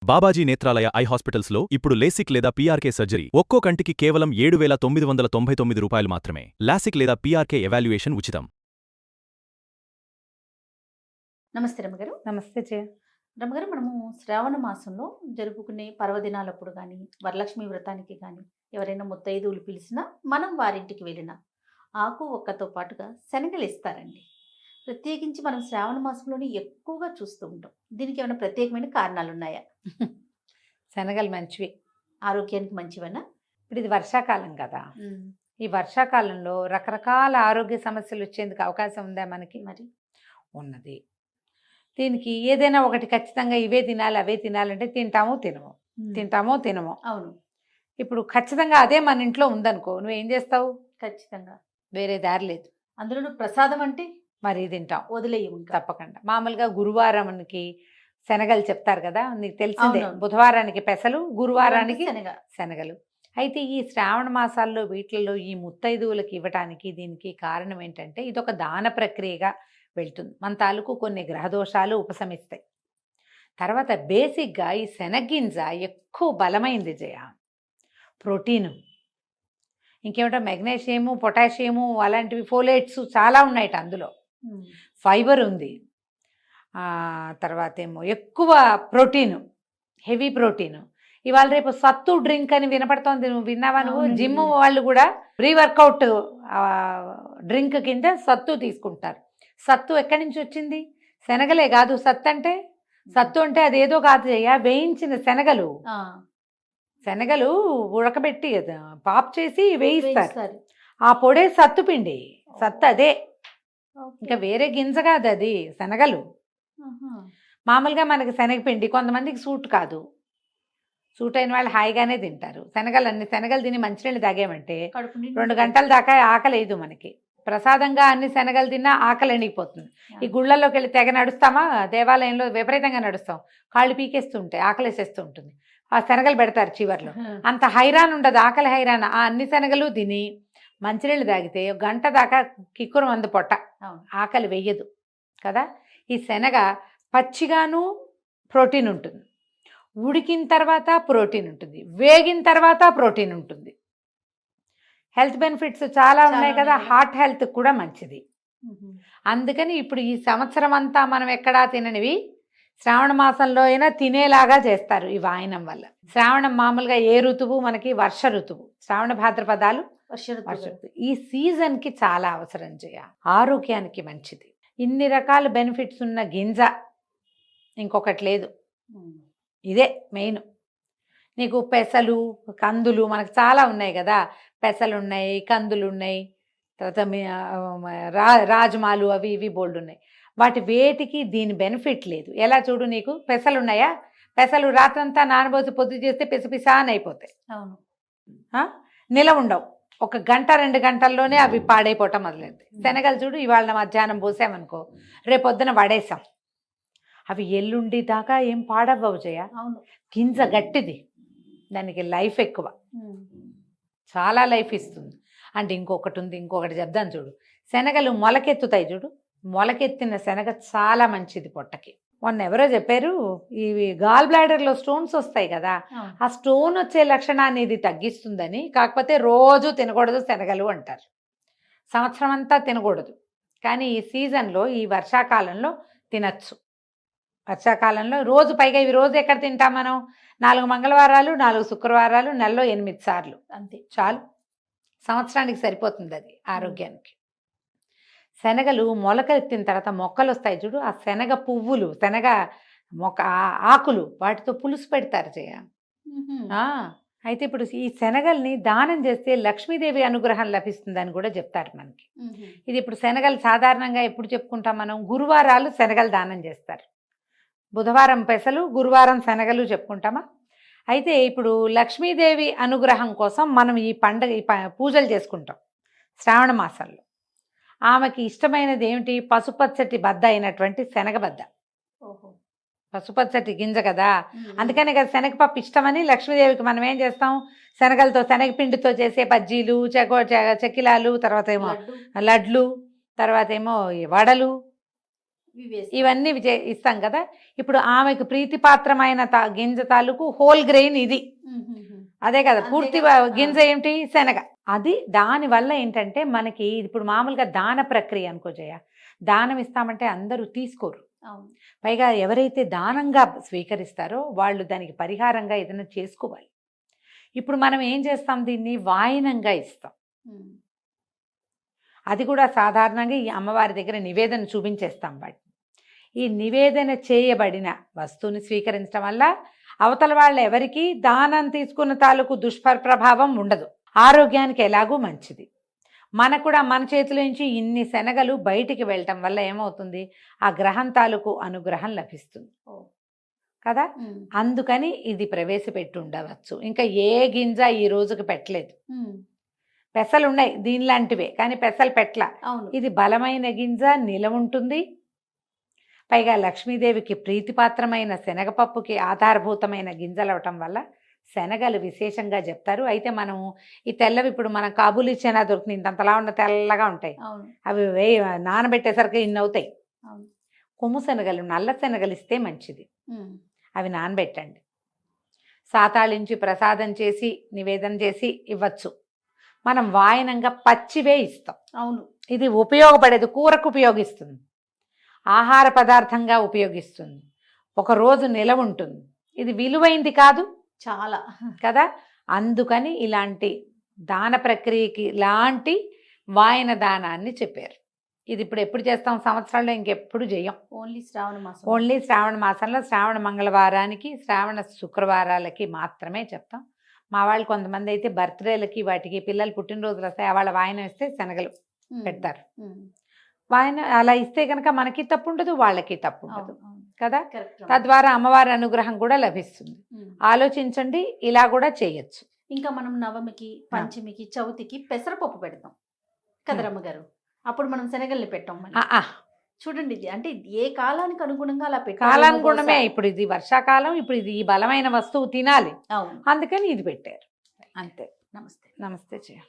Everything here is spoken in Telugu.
బాబాజీ నేత్రాలయ ఐ హాస్పిటల్స్లో ఇప్పుడు లేసిక్ లేదా పీఆర్కే సర్జరీ ఒక్కో కంటికి కేవలం 7,999 రూపాయలు మాత్రమే. లాసిక్ లేదా పీఆర్కే ఎవాల్యుయేషన్ ఉచితం. నమస్తే రమ్మగారు. నమస్తే జయ. రమ్మగారు, మనము శ్రావణ మాసంలో జరుపుకునే పర్వదినాలప్పుడు కానీ, వరలక్ష్మి వ్రతానికి కానీ, ఎవరైనా ముత్తైదువులు పిలిచినా మనం వారింటికి వెళ్ళినా ఆకు ఒక్కతో పాటుగా శనగలు ఇస్తారండి. ప్రత్యేకించి మనం శ్రావణ మాసంలోనే ఎక్కువగా చూస్తూ ఉంటాం. దీనికి ఏమైనా ప్రత్యేకమైన కారణాలు ఉన్నాయా? శనగలు మంచివి, ఆరోగ్యానికి మంచివనా? ఇప్పుడు ఇది వర్షాకాలం కదా. ఈ వర్షాకాలంలో రకరకాల ఆరోగ్య సమస్యలు వచ్చేందుకు అవకాశం ఉందా మనకి? మరి ఉన్నది. దీనికి ఏదైనా ఒకటి ఖచ్చితంగా ఇవే తినాలి అవే తినాలంటే తింటామో తినమో. అవును. ఇప్పుడు ఖచ్చితంగా అదే మన ఇంట్లో ఉందనుకో, నువ్వేం చేస్తావు? ఖచ్చితంగా వేరే దారి లేదు. అందులో ప్రసాదం అంటే మరి తింటాం, వదిలేయం ఇంకా. తప్పకుండా. మామూలుగా గురువారానికి శనగలు చెప్తారు కదా, నీకు తెలిసిందే. అవునవును. బుధవారానికి పెసలు, గురువారానికి శనగ. శనగలు. అయితే ఈ శ్రావణ మాసాల్లో వీటిల్లో ఈ ముత్తైదువులకు ఇవ్వటానికి దీనికి కారణం ఏంటంటే, ఇదొక దాన ప్రక్రియగా వెళ్తుంది. మన తాలూకు కొన్ని గ్రహదోషాలు ఉపశమిస్తాయి. తర్వాత బేసిక్గా ఈ శనగ్గింజ ఎక్కువ బలమైంది జయ. ప్రోటీను, ఇంకేమిటో మెగ్నీషియము, పొటాషియము, అలాంటివి ఫోలేట్స్ చాలా ఉన్నాయట అందులో. ఫైబర్ ఉంది. తర్వాత ఏమో ఎక్కువ ప్రోటీను, హెవీ ప్రోటీను. ఇవాళ రేపు సత్తు డ్రింక్ అని వినపడుతోంది, నువ్వు విన్నావా? నువ్వు జిమ్ వాళ్ళు కూడా ప్రీ వర్కౌట్ డ్రింక్ కింద సత్తు తీసుకుంటారు. సత్తు ఎక్కడి నుంచి వచ్చింది? శనగలే కాదు సత్తు అంటే. సత్తు అంటే అదేదో కాదు అయ్యా, వేయించిన శనగలు. శనగలు ఉడకబెట్టి పాప్ చేసి వేయిస్తారు. ఆ పొడే సత్తు పిండి. సత్తు అదే, ఇంకా వేరే గింజ కాదు అది. శనగలు మామూలుగా మనకి శనగపిండి కొంతమందికి సూట్ కాదు. సూట్ అయిన వాళ్ళు హాయిగానే తింటారు. శనగలు తిని మంచినీళ్ళు తాగామంటే 2 గంటల దాకా ఆకలి వేయదు మనకి. ప్రసాదంగా అన్ని శనగలు తిన్నా ఆకలి ఎండిపోతుంది. ఈ గుళ్ళల్లోకి వెళ్ళి తెగ నడుస్తామా, దేవాలయంలో విపరీతంగా నడుస్తాం, కాళ్ళు పీకేస్తూ ఉంటాయి, ఆకలేసేస్తూ ఉంటుంది. ఆ శనగలు పెడతారు చివర్లో. అంత హైరాన్ ఉండదు, ఆకలి హైరాన్. ఆ అన్ని శనగలు తిని మంచినీళ్ళు తాగితే 1 గంట దాకా కిక్కురు మందు పొట్ట, ఆకలి వెయ్యదు కదా. ఈ శనగ పచ్చిగాను ప్రోటీన్ ఉంటుంది, ఉడికిన తర్వాత ప్రోటీన్ ఉంటుంది, వేగిన తర్వాత ప్రోటీన్ ఉంటుంది. హెల్త్ బెనిఫిట్స్ చాలా ఉన్నాయి కదా. హార్ట్ హెల్త్ కూడా మంచిది. అందుకని ఇప్పుడు ఈ సంవత్సరం అంతా మనం ఎక్కడా తిననివి శ్రావణ మాసంలో అయినా తినేలాగా చేస్తారు ఈ వాయనం వల్ల. శ్రావణం మామూలుగా ఏ ఋతువు మనకి? వర్ష ఋతువు. శ్రావణ భాద్రపదాలు వర్ష ఋతువు. ఈ సీజన్కి చాలా అవసరం చేయ, ఆరోగ్యానికి మంచిది. ఇన్ని రకాల బెనిఫిట్స్ ఉన్న గింజ ఇంకొకటి లేదు. ఇదే మెయిన్. నీకు పెసలు, కందులు మనకు చాలా ఉన్నాయి కదా. పెసలు ఉన్నాయి, కందులు ఉన్నాయి, తర్వాత రాజ్మాలు, అవి ఇవి బోల్డ్ ఉన్నాయి. వాటి వేటికి దీని బెనిఫిట్ లేదు. ఎలా చూడు, నీకు పెసలు ఉన్నాయా? పెసలు రాత్రంతా నానబోసి పొద్దు చేస్తే పిసపిసా అని అయిపోతాయి. అవును. నిల ఉండవు, 1 గంట 2 గంటల్లోనే అవి పాడైపోవటం మొదలైంది. శనగలు చూడు, ఇవాళ మధ్యాహ్నం పోసామనుకో రేపొద్దున వడేసాం, అవి ఎల్లుండి దాకా ఏం పాడవ్వవు జయ. అవును. గింజ గట్టిది, దానికి లైఫ్ ఎక్కువ, చాలా లైఫ్ ఇస్తుంది. అంటే ఇంకొకటి చెప్దాను చూడు. శనగలు మొలకెత్తుతాయి చూడు, మొలకెత్తిన శనగ చాలా మంచిది పొట్టకి. మొన్న ఎవరో చెప్పారు, ఇవి గాల్ బ్లాడర్లో స్టోన్స్ వస్తాయి కదా, ఆ స్టోన్ వచ్చే లక్షణాన్ని ఇది తగ్గిస్తుందని. కాకపోతే రోజు తినకూడదు శనగలు అంటారు, సంవత్సరం అంతా తినకూడదు. కానీ ఈ సీజన్లో, ఈ వర్షాకాలంలో తినచ్చు. వర్షాకాలంలో రోజు, పైగా ఇవి రోజు ఎక్కడ తింటాం మనం? 4 మంగళవారాలు, 4 శుక్రవారాలు, నెలలో 8 సార్లు అంతే, చాలు. సంవత్సరానికి సరిపోతుంది అది ఆరోగ్యానికి. శనగలు మొలకెత్తిన తర్వాత మొక్కలు వస్తాయి చూడు, ఆ శనగ పువ్వులు, శనగ మొక్క ఆకులు, వాటితో పులుసు పెడతారు చేయ. అయితే ఇప్పుడు ఈ శనగల్ని దానం చేస్తే లక్ష్మీదేవి అనుగ్రహం లభిస్తుందని కూడా చెప్తారు మనకి. ఇది ఇప్పుడు శనగలు సాధారణంగా ఎప్పుడు చెప్పుకుంటాం మనం? గురువారాలు శనగలు దానం చేస్తారు. బుధవారం పెసలు, గురువారం శనగలు చెప్పుకుంటామా? అయితే ఇప్పుడు లక్ష్మీదేవి అనుగ్రహం కోసం మనం ఈ పండగ, ఈ పూజలు చేసుకుంటాం శ్రావణ మాసంలో. ఆమెకి ఇష్టమైనది ఏమిటి? పసుపచ్చటి బద్ద అయినటువంటి శనగబద్ద. పసుపచ్చటి గింజ కదా, అందుకనే కదా శనగపప్పు ఇష్టమని లక్ష్మీదేవికి మనం ఏం చేస్తాం? శనగలతో, శనగపిండితో చేసే బజ్జీలు, చెక్కిలాలు, తర్వాత ఏమో లడ్లు, తర్వాత ఏమో వడలు, ఇవన్నీ ఇస్తాం కదా. ఇప్పుడు ఆమెకు ప్రీతిపాత్రమైన గింజ తాలూకు హోల్ గ్రెయిన్ ఇది, అదే కదా పూర్తి గింజ ఏమిటి, శనగ. అది దానివల్ల ఏంటంటే మనకి ఇప్పుడు మామూలుగా దాన ప్రక్రియ అనుకో జయ, దానం ఇస్తామంటే అందరూ తీసుకోరు. పైగా ఎవరైతే దానంగా స్వీకరిస్తారో వాళ్ళు దానికి పరిహారంగా ఏదైనా చేసుకోవాలి. ఇప్పుడు మనం ఏం చేస్తాం, దీన్ని వాయనంగా ఇస్తాం. అది కూడా సాధారణంగా ఈ అమ్మవారి దగ్గర నివేదన చూపించేస్తాం. వాటిని ఈ నివేదన చేయబడిన వస్తువుని స్వీకరించడం వల్ల అవతల వాళ్ళు ఎవరికి దానం తీసుకున్న తాలూకు దుష్ప్రభావం ఉండదు, ఆరోగ్యానికి ఎలాగూ మంచిది. మనకు కూడా మన చేతిలో నుంచి ఇన్ని శనగలు బయటికి వెళ్ళటం వల్ల ఏమవుతుంది, ఆ గ్రహం తాలూకు అనుగ్రహం లభిస్తుంది కదా. అందుకని ఇది ప్రవేశపెట్టి ఉండవచ్చు. ఇంకా ఏ గింజ ఈ రోజుకి పెట్టలేదు. పెసలు ఉన్నాయి దీనిలాంటివే, కానీ పెసలు పెట్టల. ఇది బలమైన గింజ, నిలవ ఉంటుంది. పైగా లక్ష్మీదేవికి ప్రీతిపాత్రమైన శనగపప్పుకి ఆధారభూతమైన గింజలు అవటం వల్ల శనగలు విశేషంగా చెప్తారు. అయితే మనం ఈ తెల్లవి ఇప్పుడు మనం కాబూలీ చనా దొరికిన ఇంతలా ఉన్న తెల్లగా ఉంటాయి, అవి నానబెట్టేసరికి ఇన్ని అవుతాయి. కొమ్ము శనగలు, నల్ల శనగలు ఇస్తే మంచిది. అవి నానబెట్టండి, సాతాళించి ప్రసాదం చేసి నివేదన చేసి ఇవ్వచ్చు. మనం వాయనంగా పచ్చివే ఇస్తాం. ఇది ఉపయోగపడేది, కూరకు ఉపయోగిస్తుంది, ఆహార పదార్థంగా ఉపయోగిస్తుంది, ఒక రోజు నిలవ ఉంటుంది. ఇది విలువైంది కాదు చాలా కదా. అందుకని ఇలాంటి దాన ప్రక్రియకి ఇలాంటి వాయన దానాన్ని చెప్పారు. ఇది ఇప్పుడు ఎప్పుడు చేస్తాం, సంవత్సరాల్లో ఇంకెప్పుడు చేయం. ఓన్లీ శ్రావణ మాసంలో శ్రావణ మంగళవారానికి, శ్రావణ శుక్రవారాలకి మాత్రమే చెప్తాం. మా వాళ్ళు కొంతమంది అయితే బర్త్డేలకి వాటికి పిల్లలు పుట్టినరోజులు వస్తాయి, వాళ్ళ వాయనం ఇస్తే శనగలు పెడతారు. వాయన అలా ఇస్తే కనుక మనకి తప్పు ఉండదు, వాళ్ళకి తప్పు ఉండదు కదా. తద్వారా అమ్మవారి అనుగ్రహం కూడా లభిస్తుంది. ఆలోచించండి, ఇలా కూడా చేయొచ్చు. ఇంకా మనం నవమికి, పంచమికి, చవితికి పెసరపప్పు పెడతాం కదా రమ్మగారు, అప్పుడు మనం శనగల్ని పెట్టాం. చూడండి, అంటే ఏ కాలానికి అనుగుణంగా అలా పెట్టాలి. కాలానుగుణమే. ఇప్పుడు ఇది వర్షాకాలం, ఇప్పుడు ఇది ఈ బలమైన వస్తువు తినాలి, అందుకని ఇది పెట్టారు అంతే. నమస్తే. నమస్తే చేయ.